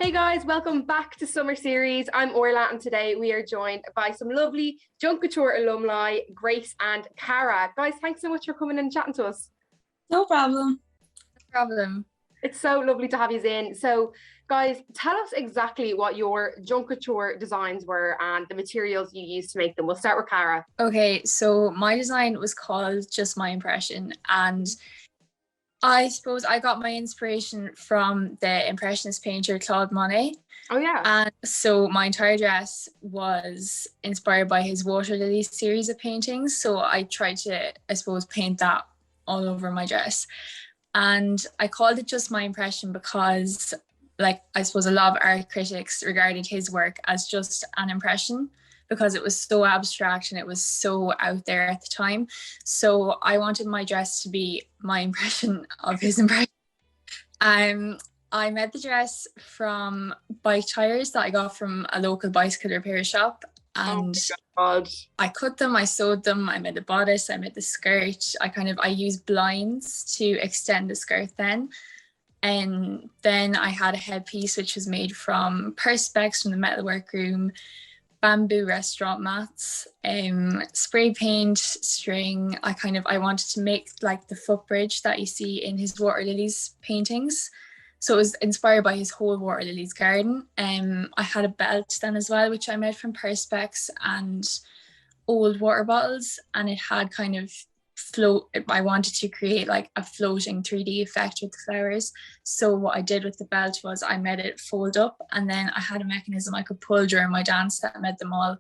Hey guys, welcome back to Summer Series. I'm Orla and today we are joined by some lovely Junk Kouture alumni, Grace and Cara. Guys, thanks so much for coming and chatting to us. No problem. No problem. It's so lovely to have you in. So guys, tell us exactly what your Junk Kouture designs were and the materials you used to make them. We'll start with Cara. Okay, so my design was called Just My Impression, and I suppose I got my inspiration from the Impressionist painter Claude Monet. Oh yeah. And so my entire dress was inspired by his Water Lilies series of paintings. So I tried to, I suppose, paint that all over my dress. And I called it Just My Impression because, like, I suppose a lot of art critics regarded his work as just an impression, because it was so abstract and it was so out there at the time. So I wanted my dress to be my impression of his impression. I made the dress from bike tires that I got from a local bicycle repair shop. And I cut them, I sewed them, I made the bodice, I made the skirt. I used blinds to extend the skirt then. And then I had a headpiece which was made from perspex from the metalwork room, bamboo restaurant mats, spray paint, string. I wanted to make like the footbridge that you see in his Water Lilies paintings. So it was inspired by his whole Water Lilies garden. I had a belt then as well, which I made from perspex and old water bottles, and it had kind of I wanted to create like a floating 3D effect with the flowers. So what I did with the belt was I made it fold up, and then I had a mechanism I could pull during my dance that made them all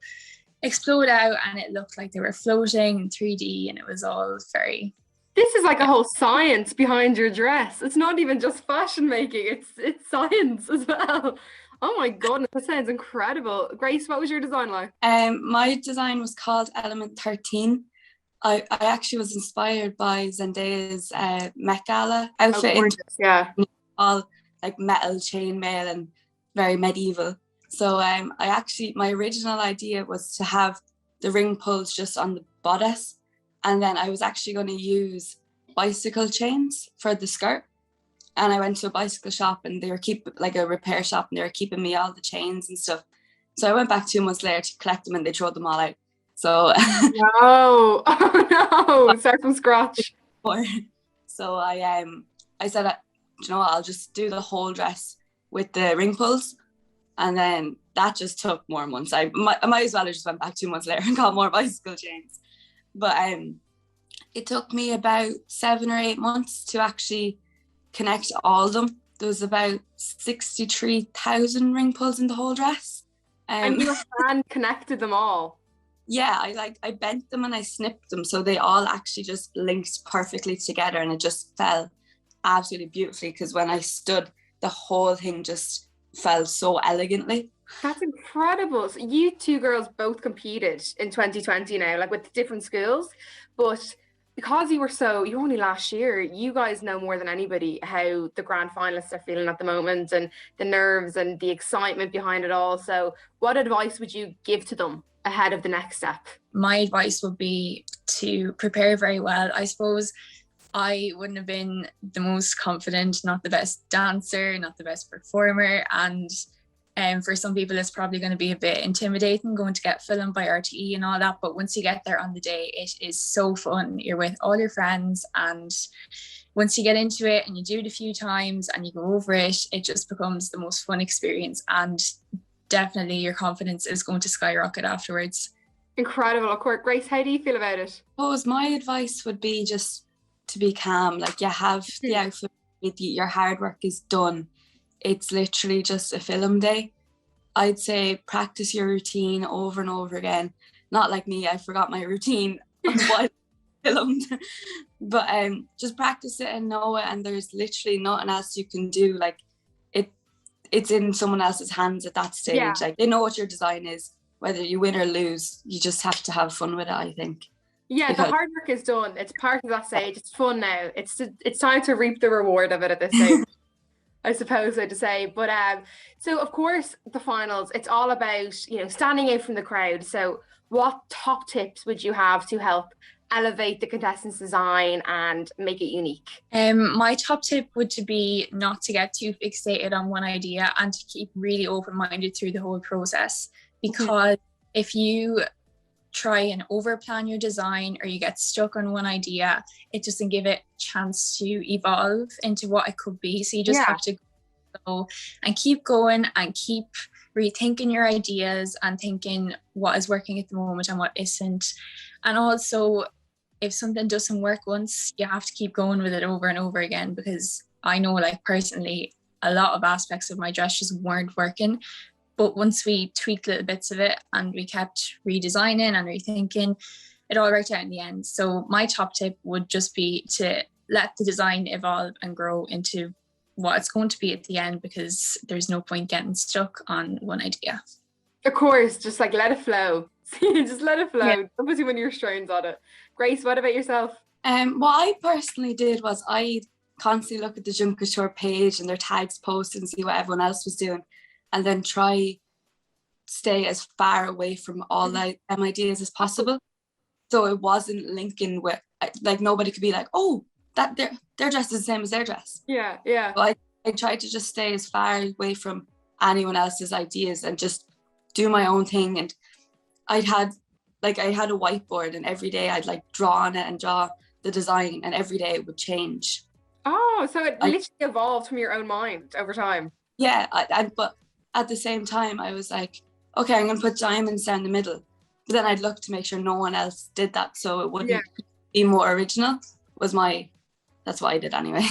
explode out, and it looked like they were floating in 3D, and it was all very... This is like a whole science behind your dress. It's not even just fashion making, it's science as well. Oh my goodness, that sounds incredible. Grace, what was your design like? My design was called Element 13. I actually was inspired by Zendaya's Met Gala outfit. Yeah. All like metal chainmail and very medieval. So my original idea was to have the ring pulls just on the bodice, and then I was actually going to use bicycle chains for the skirt. And I went to a bicycle shop, and they were a repair shop, and they were keeping me all the chains and stuff. So I went back 2 months later to collect them, and they threw them all out. So no, oh no, start from scratch. So I said, you know what, I'll just do the whole dress with the ring pulls, and then that just took more months. I might as well have just went back 2 months later and got more bicycle chains. But it took me about 7 or 8 months to actually connect all of them. There was about 63,000 ring pulls in the whole dress. And your hand connected them all? Yeah, I bent them and I snipped them, so they all actually just linked perfectly together, and it just fell absolutely beautifully, because when I stood, the whole thing just fell so elegantly. That's incredible. So you two girls both competed in 2020 now, like with different schools, but because you only last year, you guys know more than anybody how the grand finalists are feeling at the moment, and the nerves and the excitement behind it all. So what advice would you give to them ahead of the next step? My advice would be to prepare very well. I suppose I wouldn't have been the most confident, not the best dancer, not the best performer, and for some people it's probably going to be a bit intimidating going to get filmed by RTE and all that, but once you get there on the day, it is so fun. You're with all your friends, and once you get into it and you do it a few times and you go over it, it just becomes the most fun experience, and definitely your confidence is going to skyrocket afterwards. Incredible. Of course. Grace, how do you feel about it? I suppose my advice would be just to be calm. Like, you have the outfit, your hard work is done. It's literally just a film day. I'd say practice your routine over and over again. Not like me, I forgot my routine while filmed. But just practice it and know it, and there's literally nothing else you can do. Like, it's in someone else's hands at that stage. Yeah. Like, they know what your design is. Whether you win or lose, you just have to have fun with it, I think. Yeah, the hard work is done. It's part of that stage. It's fun now. It's time to reap the reward of it at this stage. I suppose so to say. But so of course the finals, it's all about, standing out from the crowd. So what top tips would you have to help elevate the contestants' design and make it unique? My top tip would to be not to get too fixated on one idea and to keep really open-minded through the whole process, because if you try and overplan your design or you get stuck on one idea, it doesn't give it a chance to evolve into what it could be. So you just have to go and keep going and keep rethinking your ideas and thinking what is working at the moment and what isn't. And also, if something doesn't work once, you have to keep going with it over and over again, because I know, like, personally, a lot of aspects of my dress just weren't working. But once we tweaked little bits of it and we kept redesigning and rethinking, it all worked out in the end. So my top tip would just be to let the design evolve and grow into what it's going to be at the end, because there's no point getting stuck on one idea. Of course, just like let it flow. Just let it flow. Yeah. Don't put too many restraints on it. Grace, what about yourself? What I personally did was I constantly look at the Junk Kouture page and their tags posted and see what everyone else was doing, and then try stay as far away from all them ideas as possible. So it wasn't linking with, like, nobody could be like, oh, that their dress is the same as their dress. Yeah. So I tried to just stay as far away from anyone else's ideas and just do my own thing. And I had a whiteboard, and every day I'd like draw on it and draw the design, and every day it would change. Oh, so it literally evolved from your own mind over time. Yeah, but at the same time I was like, okay, I'm gonna put diamonds down the middle. But then I'd look to make sure no one else did that, so it wouldn't be more original. That's what I did anyway.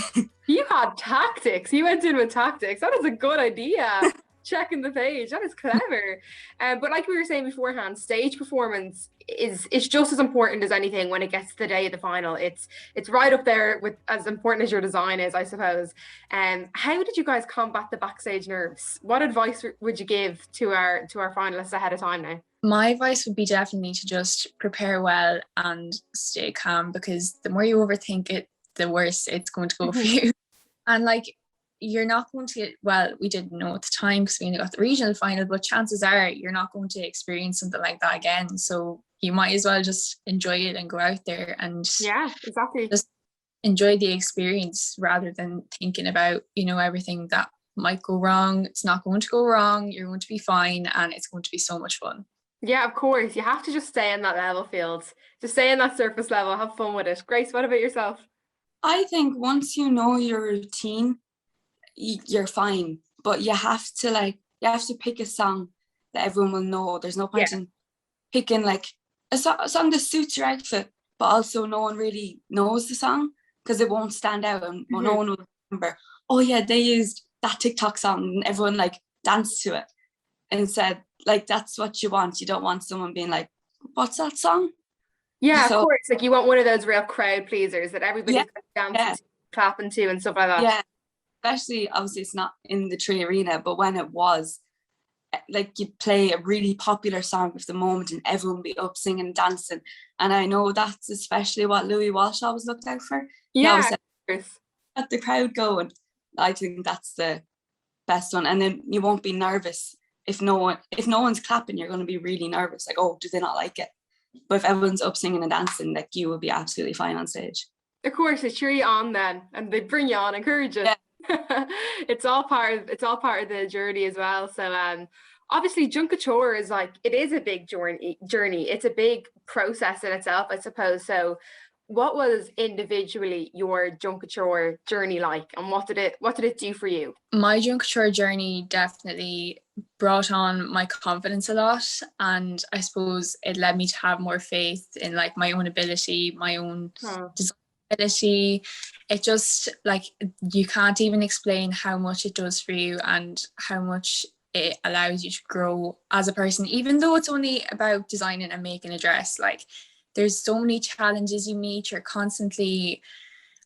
You had tactics. You went in with tactics. That is a good idea. Checking the page. That is clever. But like we were saying beforehand, stage performance is just as important as anything when it gets to the day of the final. It's right up there with as important as your design is, I suppose. How did you guys combat the backstage nerves? What advice would you give to our finalists ahead of time now? My advice would be definitely to just prepare well and stay calm, because the more you overthink it, the worse it's going to go for you. And like, you're not going to we didn't know at the time because we only got the regional final, but chances are you're not going to experience something like that again. So you might as well just enjoy it and go out there and just enjoy the experience rather than thinking about, everything that might go wrong. It's not going to go wrong. You're going to be fine, and it's going to be so much fun. Yeah, of course. You have to just stay in that level field. Just stay in that surface level. Have fun with it. Grace, what about yourself? I think once you know your routine, you're fine. But you have to pick a song that everyone will know. There's no point in picking like a song that suits your outfit, but also no one really knows the song, because it won't stand out and no one will remember, oh yeah, they used that TikTok song and everyone like danced to it. And instead, like, that's what you want. You don't want someone being like, what's that song? Yeah, of course. Like, you want one of those real crowd pleasers that everybody's dancing to, clapping to and stuff like that. Yeah, especially, obviously it's not in the Tree Arena, but when it was, like, you'd play a really popular song of the moment and everyone would be up singing and dancing. And I know that's especially what Louis Walsh always looked out for. Yeah, let the crowd go, and I think that's the best one. And then you won't be nervous if no one's clapping. You're going to be really nervous, like, oh, do they not like it? But if everyone's up singing and dancing, like, you will be absolutely fine on stage. Of course, they cheer you on then, and they bring you on, encourage you. Yeah. It's all part of the journey as well. So obviously Junk Kouture is it is a big journey. It's a big process in itself, I suppose. So what was individually your Junk Kouture journey like, and what did it do for you? My Junk Kouture journey definitely brought on my confidence a lot, and I suppose it led me to have more faith in like my own ability, my own design ability. It just, like, you can't even explain how much it does for you and how much it allows you to grow as a person, even though it's only about designing and making a dress. Like, there's so many challenges you meet. You're constantly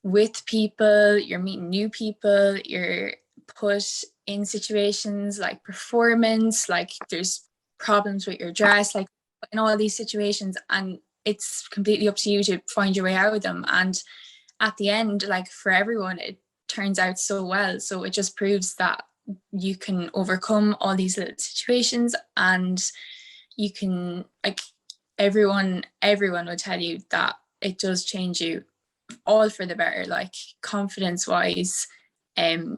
with people, you're meeting new people, you're put in situations like performance, like there's problems with your dress, like in all these situations, and it's completely up to you to find your way out of them. And at the end, like, for everyone, it turns out so well. So it just proves that you can overcome all these little situations, and you can, like, everyone will tell you that it does change you all for the better, like confidence wise,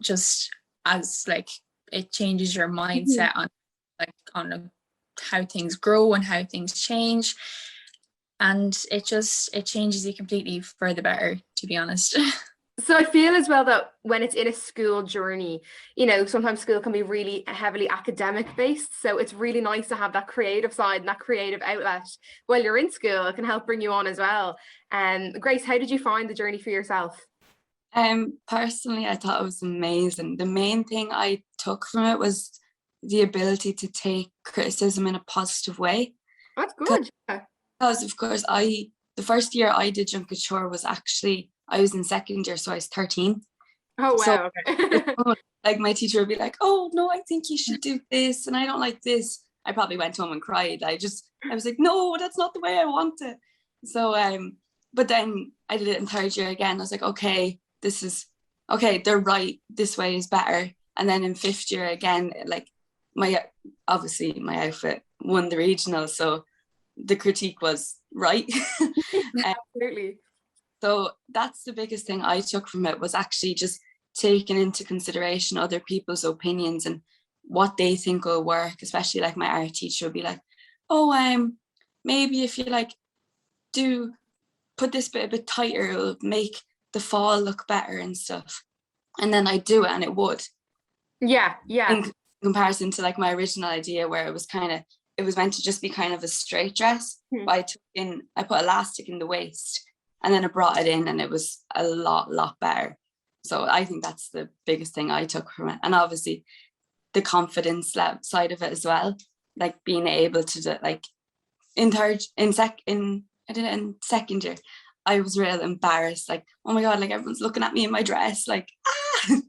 just as like it changes your mindset on how things grow and how things change, and it changes you completely for the better, to be honest. So I feel as well that when it's in a school journey, you know, sometimes school can be really heavily academic based. So it's really nice to have that creative side and that creative outlet while you're in school. It can help bring you on as well. And Grace, how did you find the journey for yourself? Personally, I thought it was amazing. The main thing I took from it was the ability to take criticism in a positive way. That's good. Because of course, the first year I did Junk Kouture was actually, I was in second year, so I was 13. Oh, wow. So, Okay. like my teacher would be like, oh no, I think you should do this, and I don't like this. I probably went home and cried. I was like, no, that's not the way I want it. So but then I did it in third year again. I was like, okay, they're right, this way is better. And then in fifth year again, like my outfit won the regional, so the critique was right. Absolutely. So that's the biggest thing I took from it, was actually just taking into consideration other people's opinions and what they think will work. Especially like my art teacher would be like, oh, maybe if you like put this bit a bit tighter, it'll make the fall look better and stuff. And then I'd do it and it would. Yeah. In comparison to like my original idea, where it was meant to just be kind of a straight dress. But I put elastic in the waist, and then I brought it in, and it was a lot better. So I think that's the biggest thing I took from it. And obviously the confidence side of it as well, like being able to do, like I did it in second year. I was real embarrassed, like, oh my God, like everyone's looking at me in my dress, like, ah.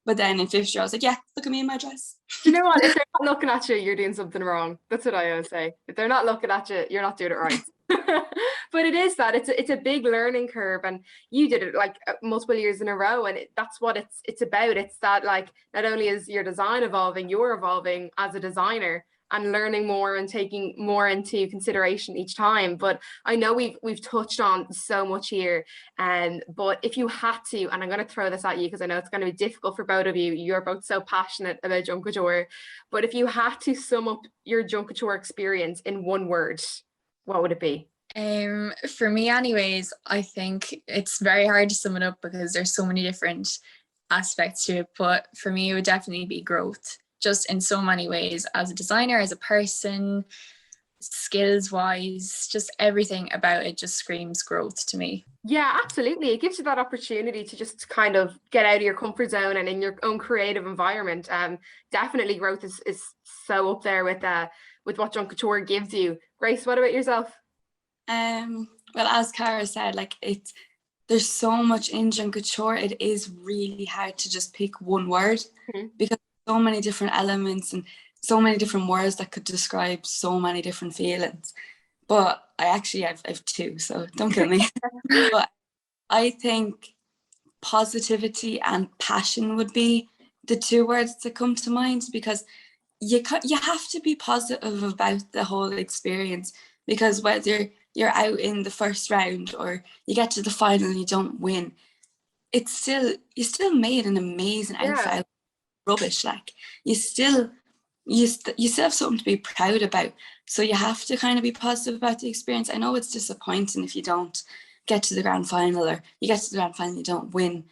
But then in fifth year I was like, yeah, look at me in my dress. Do you know what? If they're not looking at you, you're doing something wrong. That's what I always say. If they're not looking at you, you're not doing it right. But it is that it's a big learning curve, and you did it like multiple years in a row, and that's what it's about. It's that, like, not only is your design evolving, you're evolving as a designer and learning more and taking more into consideration each time. But I know we've touched on so much here, but if you had to, and I'm going to throw this at you because I know it's going to be difficult for both of you, you're both so passionate about Junk Kouture, but if you had to sum up your Junk Kouture experience in one word, what would it be? For me anyways, I think it's very hard to sum it up because there's so many different aspects to it, but for me it would definitely be growth, just in so many ways, as a designer, as a person, skills wise, just everything about it just screams growth to me. Yeah, absolutely. It gives you that opportunity to just kind of get out of your comfort zone and in your own creative environment. Definitely growth is so up there with what Junk Kouture gives you. Grace, what about yourself? Well, as Cara said, like there's so much in Junk Kouture, it is really hard to just pick one word, because so many different elements and so many different words that could describe so many different feelings. But I actually have two, so don't kill me. But I think positivity and passion would be the two words that come to mind, because you have to be positive about the whole experience, because whether you're out in the first round or you get to the final and you don't win, you still made an amazing outfit. Rubbish, like you still have something to be proud about. So you have to kind of be positive about the experience. I know it's disappointing if you don't get to the grand final, or you get to the grand final and you don't win,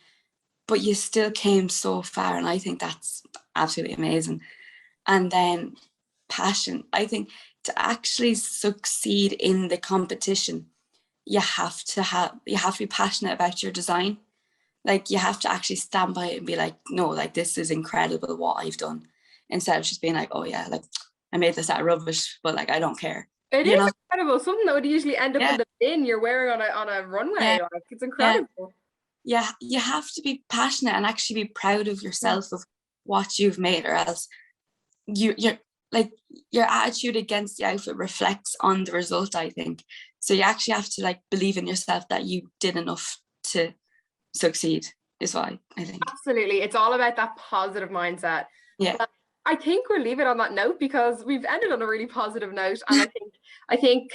but you still came so far, and I think that's absolutely amazing. And then passion, I think to actually succeed in the competition, you have to be passionate about your design. Like you have to actually stand by it and be like, no, like this is incredible what I've done, instead of just being like, oh yeah, like I made this out of rubbish, but like I don't care. It is incredible. Something that would usually end up in the bin you're wearing on a runway. Like, it's incredible. Yeah, you have to be passionate and actually be proud of yourself, of what you've made, or else you're like, your attitude against the outfit reflects on the result, I think. So you actually have to like believe in yourself that you did enough to succeed, is what I think. Absolutely. It's all about that positive mindset. Yeah. Well, I think we'll leave it on that note because we've ended on a really positive note, and I think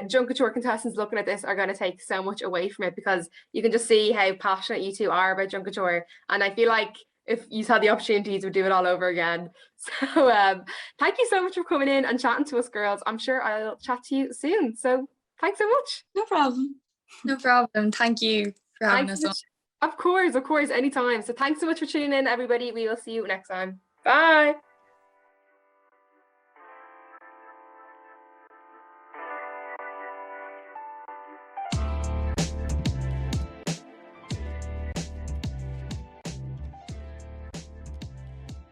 Junk Kouture contestants looking at this are going to take so much away from it because you can just see how passionate you two are about Junk Kouture, and I feel like if you had the opportunities, we'd do it all over again. So thank you so much for coming in and chatting to us, girls. I'm sure I'll chat to you soon. So thanks so much. No problem. No problem. Thank you for having us on. Of course, anytime. So thanks so much for tuning in, everybody. We will see you next time. Bye.